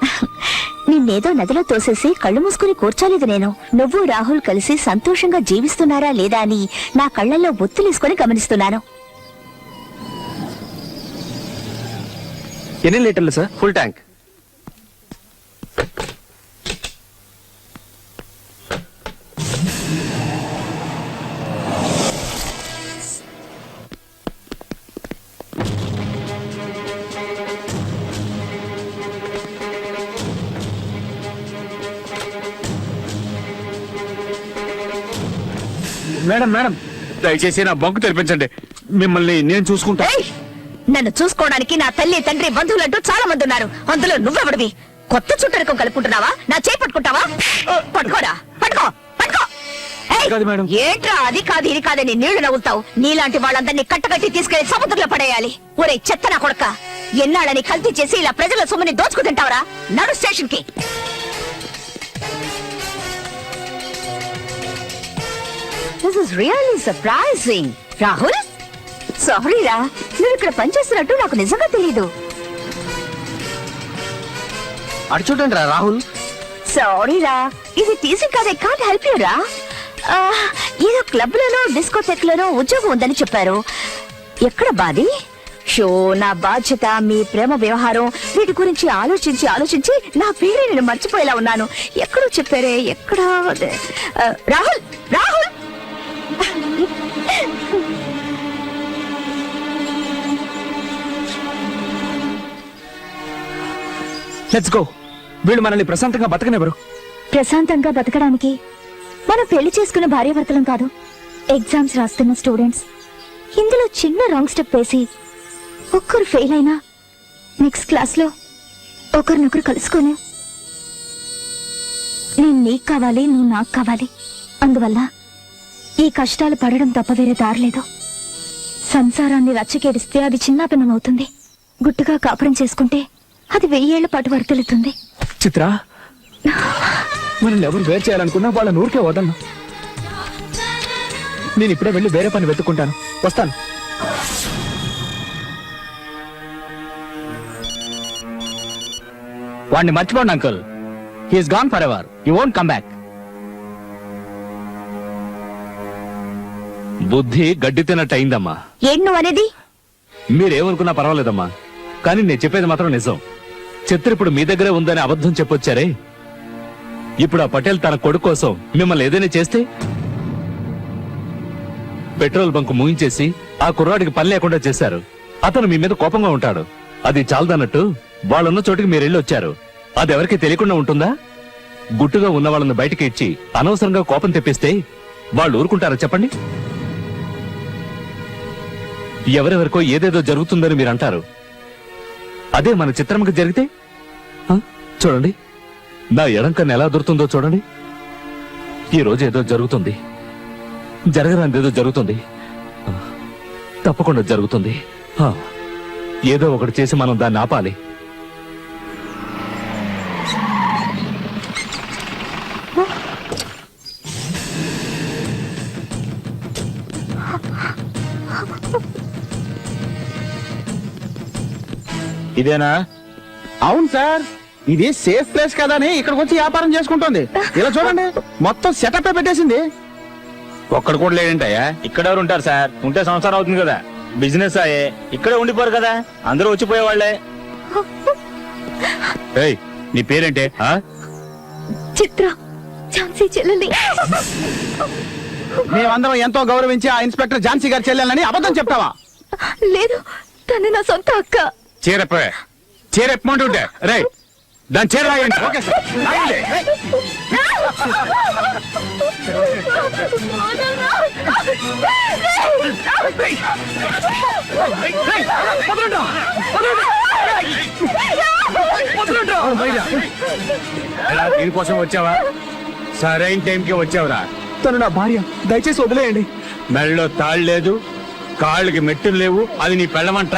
నిన్నేదో నదిలో తోసేసి కళ్ళు మూసుకుని కూర్చోలేదు నేను. నువ్వు రాహుల్ కలిసి సంతోషంగా జీవిస్తున్నారా లేదా అని నా కళ్ళల్లో ఒత్తులేసుకుని గమనిస్తున్నాను. ఎన్ని లీటర్లు sir? Full tank. Madam madam, దయచేసి నా బంకు తెరిపించండి, మిమ్మల్ని నేను చూసుకుంటా. ఏయ్! నన్ను చూసుకోవడానికి నా తల్లి తండ్రి బంధువులంటూ చాలా మంది ఉన్నారు. అందులో నువ్వెవడివి? కొత్త చుట్టరికం కలుపుకుంటున్నావా? నా చేయి పట్టుకుంటావా? పట్టుకోరా, పట్టుకో, పట్టుకో. ఏయ్! కాదు మేడం. ఏంట్రా అది కాదు ఇది కాదని నీళ్లు నవ్వుతావు? నీలాంటి వాళ్ళందరినీ కట్టకట్టి తీసుకెళ్లి సముద్రంలో పడేయాలి. ఒరే చెత్త నా కొడక, ఎన్నాళ్ళని కల్తీ చేసి ఇలా ప్రజల సొమ్ముని దోచుకు తింటావరా? నడు స్టేషన్ కి. This is really surprising. Rahul, sorry రా, నువ్వు ఇక్కడ పనిచేస్తున్నట్టు నాకు నిజంగా తెలీదు. అటు చూడండి రా రాహుల్. సారీ రా, ఇది టీసీ కాదే, కాంట్ హెల్ప్ యూ రా. ఏదో క్లబ్ లోనో డిస్కోథెక్ లోనో ఉద్యోగం ఉందని చెప్పారు. ఎక్కడ బాది? షో, నా బాధ్యత, మీ ప్రేమ వ్యవహారం, వీటి గురించి ఆలోచించి ఆలోచించి నా పేరే నేను మర్చిపోయేలా ఉన్నాను. ఎక్కడో చెప్పారే, ఎక్కడ? Rahul, Rahul, let's go. వీళ్ళు మనల్ని ప్రశాంతంగా బతకనివ్వరు. ప్రశాంతంగా బతకడానికి మనం పెళ్లి చేసుకున్న భార్యాభర్తలం కాదు, ఎగ్జామ్స్ రాస్తున్న స్టూడెంట్స్. ఇందులో చిన్న రాంగ్ స్టెప్ వేసి ఒక్కరు ఫెయిల్ అయినా నెక్స్ట్ క్లాస్ లో ఒకరినొకరు కలుసుకోలేం. నేను నీకు కావాలి, నువ్వు నాకు కావాలి. అందువల్ల ఈ కష్టాలు పడడం తప్ప వేరే దారిలేదు. సంసారాన్ని రచ్చకేడిస్తే అది చిన్నాభిన్నమవుతుంది. గుట్టుగా కాపురం చేసుకుంటే అది 1000 ఏళ్ల పాటు వర్తిల్లుతుంది. చిత్ర, మనల్ని ఎవరు వేరు చేయాలనుకున్నా వాళ్ళ నూరికే వదలను. నేను ఇప్పుడే వెళ్ళి వేరే పని వెతుక్కుంటాను. వస్తాను. వాడిని మర్చిపోండి uncle, he's gone for ever, you won't come back. బుద్ధి గడ్డి తిన్నట్టు అయిందమ్మా. ఏంటి నువ్వు అనేది? మీరేమనుకున్నా పర్వాలేదమ్మా, కానీ నేను చెప్పేది మాత్రం నిజం. చిత్ర ఇప్పుడు మీ దగ్గరే ఉందని అబద్ధం చెప్పొచ్చారే. ఇప్పుడు ఆ పటేల్ తన కొడుకు కోసం మిమ్మల్ని ఏదైనా చేస్తే పెట్రోల్ బంక్ ముగించేసి ఆ కుర్రాడికి పని లేకుండా చేశారు. అతను మీ మీద కోపంగా ఉంటాడు. అది చాలదన్నట్టు వాళ్ళున్న చోటికి మీరు వెళ్ళి వచ్చారు. అది ఎవరికి తెలియకుండా ఉంటుందా? గుట్టుగా ఉన్న వాళ్ళని బయటికి ఇచ్చి అనవసరంగా కోపం తెప్పిస్తే వాళ్ళు ఊరుకుంటారా చెప్పండి? ఎవరెవరికో ఏదేదో జరుగుతుందని మీరు అంటారు. అదే మన చిత్రంకి జరిగితే చూడండి, నా ఎడం కన్ను ఎలా దొరుకుతుందో చూడండి. ఈ రోజు ఏదో జరుగుతుంది, జరగరానిదేదో జరుగుతుంది, తప్పకుండా జరుగుతుంది. ఏదో ఒకటి చేసి మనం దాన్ని ఆపాలి. ఇదేనా? అవును సార్, ఇది సేఫ్ ప్లేస్ కదా అని ఇక్కడికి వచ్చి వ్యాపారం చేసుకుంటుంది. ఇలా చూడండి, మొత్తం సెటప్ పెట్టేసింది. ఒక్కడు కూడా లేడంటయ్యా. ఇక్కడ ఎవరు ఉంటారు సార్? ఉంటే సంవత్సరం అవుతుంది కదా. బిజినెస్ అయ్యే ఇక్కడే ఉండిపోరు కదా, అందరూ వచ్చిపోయేవాళ్లే. ఏయ్, నీ పేరేంటే? చిత్ర, ఝాన్సీ చెల్లెలి. మేమందరం ఎంతో గౌరవించి ఆ ఇన్స్పెక్టర్ ఝాన్సీ గారి చెల్లెలని అబద్ధం చెప్తావా? లేదు, తను నా సొంత అక్క. చీరెప్పమంటుంటే రే, దాని చీర రాయండి. ఓకే సార్, రాయండి. దీనికోసం వచ్చావా? సరైన టైంకి వచ్చావురా. తను నా భార్య, దయచేసి వదిలేయండి. మెడలో తాళ్ళు లేదు, కాళ్ళకి మెట్టులు లేవు, అది నీ పెళ్ళమంట.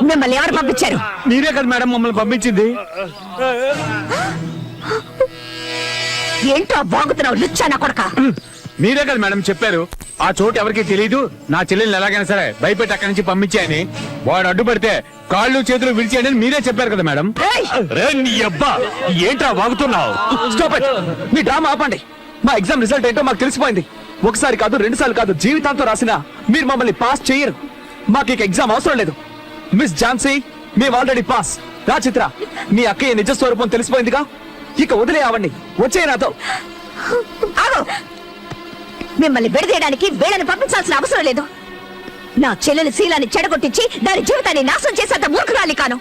మిమ్మల్ని ఎవరు పంపించారు? మీరే కదా మేడం మమ్మల్ని పంపించింది. ఏంటో బాగుతున్నావు లుచ్చా నా కొడక. మీరే కదా మేడం చెప్పారు, ఆ చోటు ఎవరికి తెలియదు, నా చెల్లెల్ని ఎలాగైనా సరే భయపెట్టి అక్కడి నుంచి పంపించాయని. వాడు అడ్డుపడితే కాళ్ళు చేతులు విడిచేయండి అని మీరే చెప్పారు కదా మేడం. ఏంట్రా వాగుతున్నావు? Stop it. మీ డ్రామా ఆపండి. మా ఎగ్జామ్ రిజల్ట్ ఏంటో మాకు తెలిసిపోయింది. ఒకసారి కాదు, రెండు సార్లు కాదు, జీవితాంతో రాసినా మీరు మమ్మల్ని పాస్ చేయరు. మాకు ఇక ఎగ్జామ్ అవసరం లేదు. మిస్ ఝాన్సీ, మేము ఆల్రెడీ పాస్. రా చిత్ర, నీ అక్కయ్య నిజ స్వరూపం తెలిసిపోయిందిగా, ఇక వదిలే అవండి. వచ్చే నాతో. మిమ్మల్ని విడదీయడానికి వీళ్ళని పంపించాల్సిన అవసరం లేదు. నా చెల్లెలి శీలాన్ని చెడగొట్టించి దాని జీవితాన్ని నాశనం చేసేంత మూర్ఖురాలి కాను.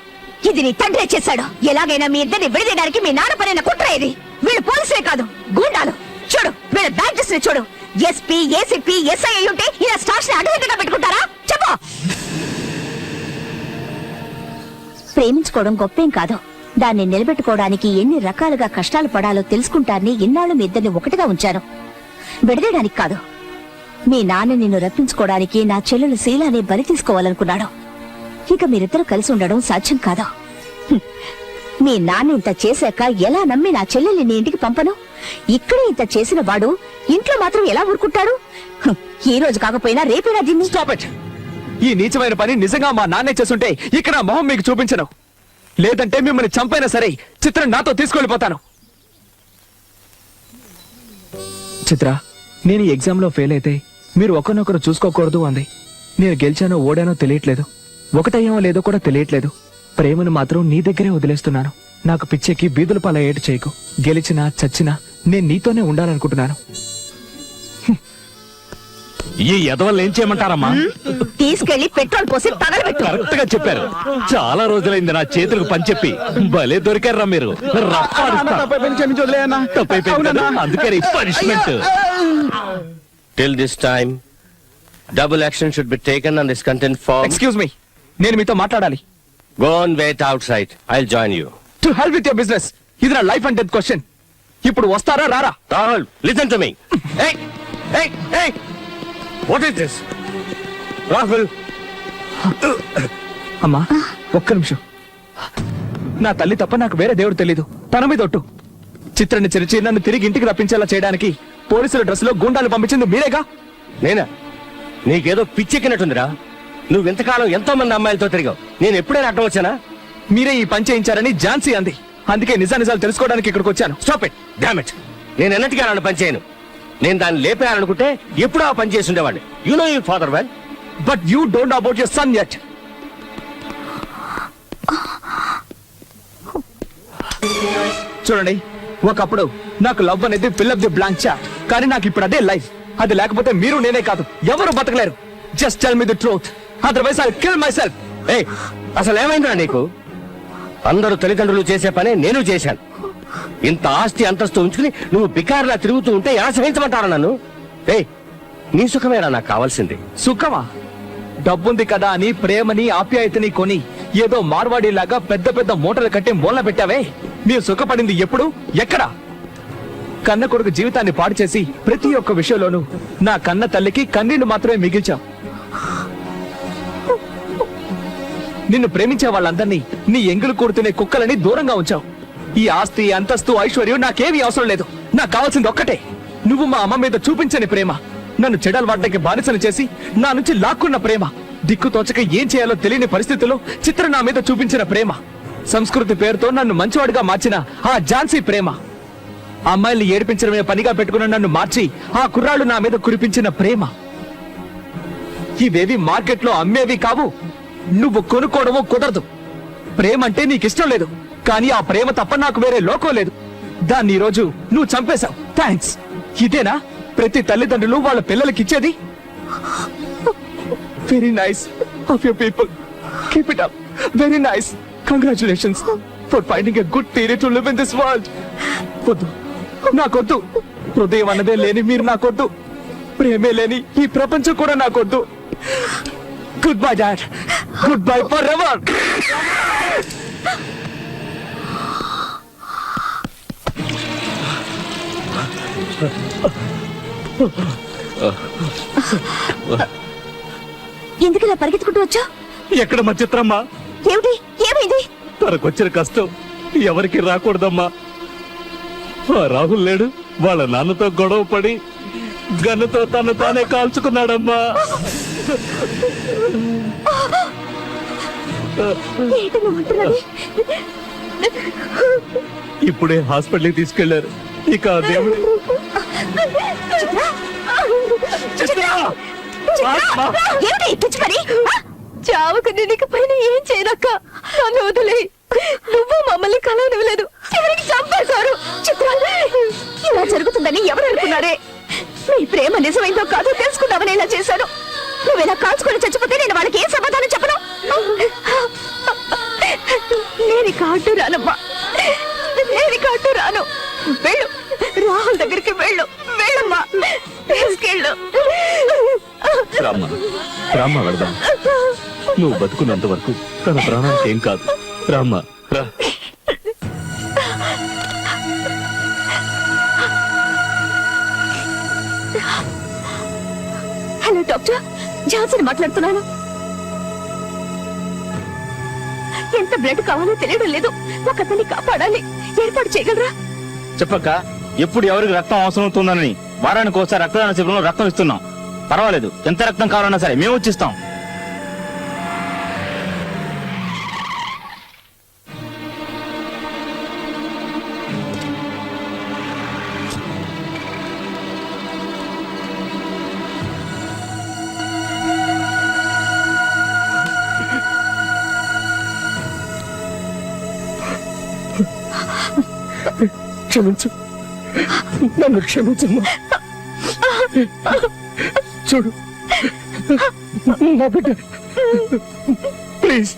ఇది నీ తండ్రే చేశాడు. ఎలాగైనా మీ ఇద్దరిని విడదీయడానికి మీ నాన్న పనిన కుట్ర ఇది. వీళ్ళు పోలీసులే కాదు, గూండాలు. చూడు, వీళ్ళ బ్యాడ్జెస్ ని చూడు. ఎస్పీ, ఏసీపీ, ఎస్ఐ అయి ఉంటే ఇలా స్టార్స్ ని అడ్డుదిడ్డగా పెట్టుకుంటారా? చెప్పు. ప్రేమించుకోవడం గొప్పేం కాదు, దాన్ని నిలబెట్టుకోవడానికి ఎన్ని రకాలుగా కష్టాలు పడాలో తెలుసుకుంటారని ఇన్నాళ్ళు మీ ఇద్దరిని ఒకటిగా ఉంచాను. విడదీయడానికి కాదు. మీ నాన్న నిన్ను రప్పించుకోవడానికి నా చెల్లెలు శీలాన్ని బలి తీసుకోవాలనుకున్నాడు. ఇక మీరిద్దరూ కలిసి ఉండడం సాధ్యం కాదు. హ్మ్. మీ నాన్న ఇంత చేశాక ఎలా నమ్మి నా చెల్లెల్ని నీ ఇంటికి పంపను? ఇక్కడే ఇంత చేసిన వాడు ఇంట్లో మాత్రం ఎలా ఊరుకుంటాడు? హ్మ్. ఈ రోజు కాకపోయినా రేపైనా దీన్ని స్టాప్ ఇట్. ఈ నీచమైన పని నిజంగా మా నాన్నే చేస్తుంటే ఇక్కడ నా మొహం మీకు చూపించను. లేదంటే మిమ్మల్ని చంపైనా సరే చిత్రం నాతో తీసుకెళ్లిపోతాను. చిత్ర, నేను ఈ ఎగ్జామ్ లో ఫెయిల్ అయితే మీరు ఒకరినొకరు చూసుకోకూడదు అంది. నేను గెలిచానో ఓడానో తెలియట్లేదు, ఒకటయ్యామో లేదో కూడా తెలియట్లేదు. ప్రేమను మాత్రం నీ దగ్గరే వదిలేస్తున్నాను. నాకు పిచ్చెక్కి బీదుల పాల ఏటు చేయకు. గెలిచినా చచ్చినా నేను నీతోనే ఉండాలనుకుంటున్నాను. ఈ ఎదవల్ని ఏం చేయమంటారమ్మా? తీసుకెళ్లి పెట్రోల్ పోసి తగలబెట్టు. కరెక్ట్ గా చెప్పారు. చాలా రోజులైంది నా చేతులకు పని చెప్పి. భలే దొరికారా మీరు. రప్పాడిస్తా. తప్పైపోయింది కదా, అందుకని punishment. Till this time double action should be taken on this content form. Excuse me, నేను మీతో మాట్లాడాలి. Go on wait outside. I'll join you. To help with your business. ఇది నా లైఫ్ అండ్ డెత్ క్వశ్చన్. ఇప్పుడు వస్తారా రారా? Rahul, listen to me. Hey, hey, hey. What is this? Rahul. అమ్మా ఒక్క నిమిషం. నా తల్లి తప్ప నాకు వేరే దేవుడు తెలీదు. తన మీద ఒట్టు. చిత్రాన్ని చెరిచి నన్ను తిరిగి ఇంటికి రప్పించేలా చేయడానికి పోలీసుల డ్రెస్ లో గుండాలు పంపించింది మీరేగా? నేనా? నీకేదో పిచ్చెక్కినట్టుందిరా. నువ్వు ఇంతకాలం ఎంతో మంది అమ్మాయిలతో తిరిగావు. నేను ఎప్పుడైనా అడ్డం వచ్చానా? మీరే ఈ పని చేయించారని ఝాన్సీ అంది. అందుకే నిజాలు తెలుసుకోవడానికి ఇక్కడికి వచ్చాను. Stop it. Damn it. నేను ఎన్నటికీ అలాంటి పని చేయను. నేను దాన్ని లేపేయాలనుకుంటే ఎప్పుడో ఆ పని చేసి ఉండేవాడిని. You know your father well. But you don't know about your son yet. చూడండి, ఒకప్పుడు నాకు లవ్ అనేది fill up the blank chat. కానీ నాకు ఇప్పుడు అదే లైఫ్. అది లేకపోతే మీరు నేనే కాదు ఎవరు బతకలేరు. Just tell me the truth, otherwise I kill myself. ఏ, అసలు ఏమైందిరా నీకు? అందరూ తల్లిదండ్రులు చేసే పనే నేను చేశాను. ఇంత ఆస్తి అంతస్తు ఉంచుకుని నువ్వు బికారులా తిరుగుతూ ఉంటే ఎలా సహించమంటారా నన్ను? ఏ, నీ సుఖమేరా నాకు కావాల్సింది. సుఖమా? డబ్బుంది కదా అని ప్రేమని ఆప్యాయతని కొని ఏదో మార్వాడిలాగా పెద్ద పెద్ద మూటలు కట్టి మూలన పెట్టావే. మీరు సుఖపడింది ఎప్పుడు, ఎక్కడ? కన్న కొడుకు జీవితాన్ని పాడు చేసి ప్రతి ఒక్క విషయంలోనూ నా కన్న తల్లికి కన్నీళ్లు మాత్రమే మిగిల్చావు. నిన్ను ప్రేమించే వాళ్ళందరినీ నీ ఎంగులు కూడుతునే కుక్కలని దూరంగా ఉంచావు. ఈ ఆస్తి అంతస్తు ఐశ్వర్యం నాకేమీ అవసరం లేదు. నాకు కావాల్సింది ఒక్కటే, నువ్వు మా అమ్మ మీద చూపించని ప్రేమ. నన్ను చెడలవాడ్డానికి బానిసను చేసి నా నుంచి లాక్కున్న ప్రేమ. దిక్కు తోచక ఏం చేయాలో తెలియని పరిస్థితుల్లో చిత్ర నా మీద చూపించిన ప్రేమ. సంస్కృతి పేరుతో నన్ను మంచివాడిగా మార్చిన ఆ ఝాన్సీ ప్రేమ. అమ్మాయిల్ని ఏడిపించడమే పనిగా పెట్టుకున్న నన్ను మార్చి ఆ కుర్రాళ్ళు నా మీద కురిపించిన ప్రేమ. ఇవేవి మార్కెట్లో అమ్మేవి కావు. నువ్వు కొనుక్కోవడమో కుదరదు. ప్రేమ అంటే నీకిష్టం లేదు, కానీ ఆ ప్రేమ తప్ప నాకు వేరే లోకం లేదు. దాన్ని ఈ రోజు నువ్వు చంపేశావు. థ్యాంక్స్. ఇదేనా ప్రతి తల్లిదండ్రులు వాళ్ళ పిల్లలకిచ్చేది? Very nice of your people. Keep it up. Very nice. Congratulations for finding a good theory to live in this world. వద్దు, నాకొద్దు. హృదయం అన్నదే లేని మీరు నాకొద్దు. ప్రేమే లేని ఈ ప్రపంచం కూడా నాకొద్దు. Good bye dad. Good bye for ever. ఎందుకు ఇలా పరిగెత్తుకుంటూ వచ్చా? ఎక్కడ మా చిత్రమ్మా? ఏమిటి, ఏమైంది? తనకొచ్చిన కష్టం ఎవరికి రాకూడదమ్మా. ఆ రాహుల్ లేడు, వాళ్ళ నాన్నతో గొడవ పడి గన్నుతో తను తానే కాల్చుకున్నాడమ్మా. ఏంటి నువ్వు అంటున్నది? ఇప్పుడే హాస్పిటల్కి తీసుకెళ్లారు. ఇక ఆ దేవుడు ఏమిటి పిచ్చి పని? చావుకు నీకు పైన ఏం చేయనక్క. నన్ను వదిలే. నువ్వు మమ్మల్ని కలవనివ్వలేదు, చివరికి చంపేశారు. చిత్ర, ఇలా జరుగుతుందని ఎవరు అనుకున్నారే? మీ ప్రేమ నిజమైందో కాదో తెలుసుకుందామని ఇలా చేశాను. నువ్వేలా కాల్చుకొని చచ్చిపోతే నేను వాళ్ళకి ఏం సమాధానం చెప్పను? నేను కాటు రానమ్మా, నేను కాటు రాను. వెళ్ళు, రాహుల్ దగ్గరికి వెళ్ళు. వెళ్ళమ్మా, తీసుకెళ్ళు. రామ్మ, రామ్మ వెళదాం. నువ్వు బతుకున్నంత వరకు తన ప్రాణానికి ఏం కాదు. రామ్మ, రా. హలో డాక్టర్, ఝాన్సీని మాట్లాడుతున్నాను. ఎంత బ్లడ్ కావాలో తెలియడం లేదు. ఒక అతన్ని కాపాడాలి, ఏర్పాటు చేయగలరా? చెప్పక్క, ఎప్పుడు ఎవరికి రక్తం అవసరం అవుతుందని వారానికి ఒకసారి రక్తదాన శిబిరంలో రక్తం ఇస్తున్నాం. పర్వాలేదు, ఎంత రక్తం కావాలన్నా సరే మేము వచ్చిస్తాం. క్షమించు, నన్ను క్షమించమ్మా. చూడు నా బిడ్డ, ప్లీజ్